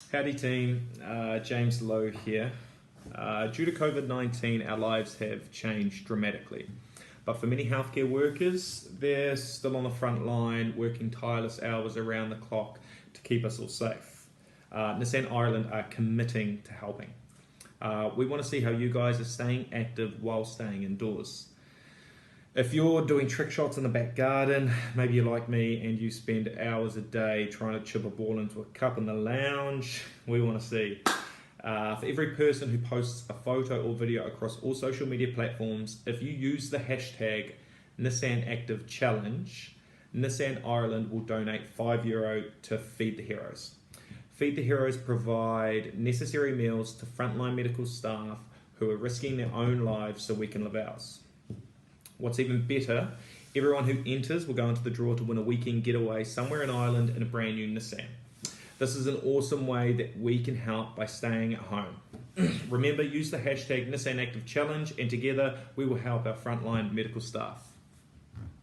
Howdy team, James Lowe here. Due to COVID-19, our lives have changed dramatically. But for many healthcare workers, they're still on the front line, working tireless hours around the clock to keep us all safe. Nissan Ireland are committing to helping. We want to see how you guys are staying active while staying indoors. If you're doing trick shots in the back garden, maybe you're like me and you spend hours a day trying to chip a ball into a cup in the lounge, we want to see. For every person who posts a photo or video across all social media platforms, if you use the hashtag Nissan Active Challenge, Nissan Ireland will donate €5 to Feed the Heroes. Feed the Heroes provide necessary meals to frontline medical staff who are risking their own lives so we can live ours. What's even better, everyone who enters will go into the draw to win a weekend getaway somewhere in Ireland in a brand new Nissan. This is an awesome way that we can help by staying at home. Remember, use the hashtag Nissan Active Challenge and together we will help our frontline medical staff.